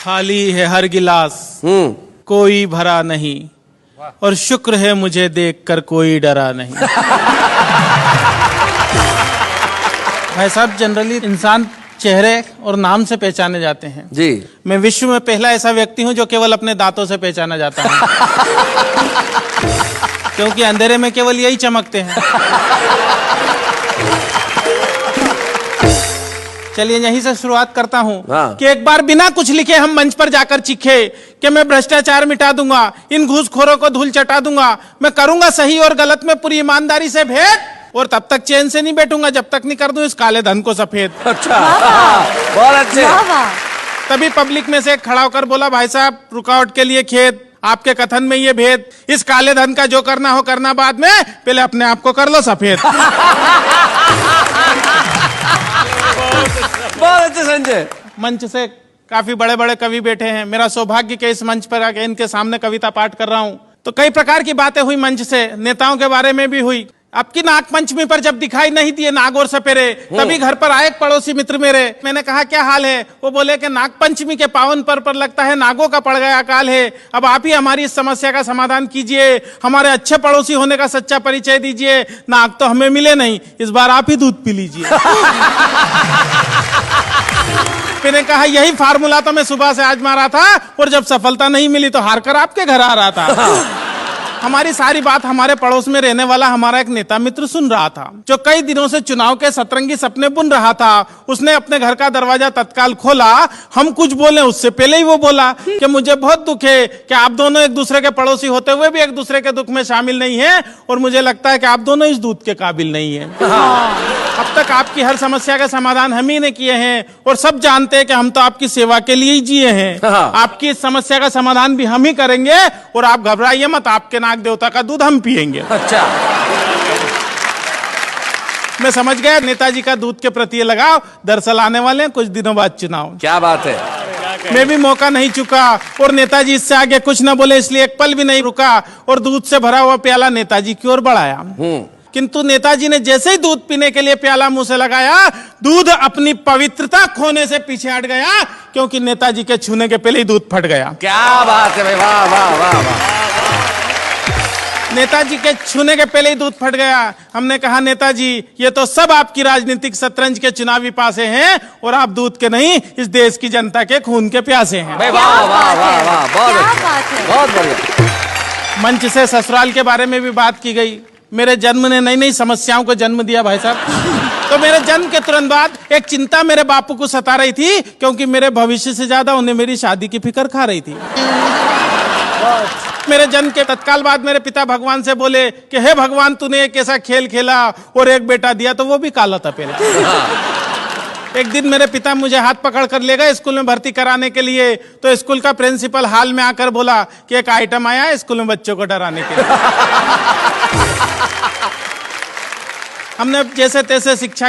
खाली है हर गिलास कोई भरा नहीं, और शुक्र है मुझे देखकर कोई डरा नहीं। भाई साहब, जनरली इंसान चेहरे और नाम से पहचाने जाते हैं जी। मैं विश्व में पहला ऐसा व्यक्ति हूं जो केवल अपने दांतों से पहचाना जाता है। क्योंकि अंधेरे में केवल यही चमकते हैं। चलिए यहीं से शुरुआत करता हूं कि एक बार बिना कुछ लिखे हम मंच पर जाकर चीखे कि मैं भ्रष्टाचार मिटा दूंगा, इन घूसखोरों को धूल चटा दूंगा, मैं करूंगा सही और गलत में पूरी ईमानदारी से भेद, और तब तक चैन से नहीं बैठूंगा जब तक नहीं कर दूं इस काले धन को सफेद। अच्छा, बहुत अच्छे। तभी पब्लिक में से एक खड़ा होकर बोला, भाई साहब रुकावट के लिए खेद, आपके कथन में ये भेद, इस काले धन का जो करना हो करना बाद में, पहले अपने आप को कर लो सफेद। बहुत अच्छे संजय। मंच से काफी बड़े बड़े कवि बैठे हैं, मेरा सौभाग्य के इस मंच पर आके इनके सामने कविता पाठ कर रहा हूं। तो कई प्रकार की बातें हुई मंच से, नेताओं के बारे में भी हुई। आपकी नाग पंचमी पर जब दिखाई नहीं दिए नाग और सपेरे, तभी घर पर आए एक पड़ोसी मित्र मेरे। मैंने कहा क्या हाल है? वो बोले कि नाग पंचमी के पावन पर्व पर लगता है नागों का पड़ गया अकाल है, अब आप ही हमारी इस समस्या का समाधान कीजिए, हमारे अच्छे पड़ोसी होने का सच्चा परिचय दीजिए। नाग तो हमें मिले नहीं, इस बार आप ही दूध पी लीजिए। मैंने कहा यही फार्मूला तो मैं सुबह से आजमा रहा था, और जब सफलता नहीं मिली तो हारकर आपके घर आ रहा था। हमारी सारी बात हमारे पड़ोस में रहने वाला हमारा एक नेता मित्र सुन रहा था, जो कई दिनों से चुनाव के सतरंगी सपने बुन रहा था। उसने अपने घर का दरवाजा तत्काल खोला, हम कुछ बोले उससे पहले ही वो बोला कि मुझे बहुत दुख है कि आप दोनों एक दूसरे के पड़ोसी होते हुए भी एक दूसरे के दुख में शामिल नहीं है, और मुझे लगता है कि आप दोनों इस दूध के काबिल नहीं है। अब तक आपकी हर समस्या का समाधान हम ही ने किए हैं, और सब जानते हैं कि हम तो आपकी सेवा के लिए ही जिए हैं। आपकी इस समस्या का समाधान भी हम ही करेंगे, और आप घबराइए मत, आपके नाग देवता का दूध हम पिएंगे। अच्छा, मैं समझ गया नेताजी का दूध के प्रति लगाव। दरअसल आने वाले हैं कुछ दिनों बाद चुनाव। क्या बात है। मैं भी मौका नहीं चुका, और नेताजी इससे आगे कुछ न बोले, इसलिए एक पल भी नहीं रुका, और दूध से भरा हुआ प्याला नेताजी की ओर बढ़ाया। किंतु नेताजी ने जैसे ही दूध पीने के लिए प्याला मुंह से लगाया, दूध अपनी पवित्रता खोने से पीछे हट गया, क्योंकि नेताजी के छूने के पहले ही दूध फट गया। क्या बात है भाई, वाह वाह वाह वाह। नेताजी के छूने के पहले ही दूध फट गया। हमने कहा नेताजी ये तो सब आपकी राजनीतिक शतरंज के चुनावी पासे हैं, और आप दूध के नहीं इस देश की जनता के खून के प्यासे हैं। वाह वाह वाह वाह, बहुत अच्छा, बहुत बढ़िया। मंच से ससुराल के बारे में भी बात की गई। मेरे जन्म ने नई नई समस्याओं को जन्म दिया भाई साहब। तो मेरे जन्म के तुरंत बाद एक चिंता मेरे बापू को सता रही थी, क्योंकि मेरे भविष्य से ज्यादा उन्हें मेरी शादी की फिक्र खा रही थी। मेरे जन्म के तत्काल बाद मेरे पिता भगवान से बोले कि हे भगवान, तूने एक ऐसा खेल खेला और एक बेटा दिया तो वो भी काला था पहले। एक दिन मेरे पिता मुझे हाथ पकड़ कर ले गए स्कूल में भर्ती कराने के लिए। तो स्कूल का प्रिंसिपल हाल में आकर बोला कि एक आइटम आया है स्कूल में बच्चों को डराने के लिए। हमने जैसे तैसे शिक्षा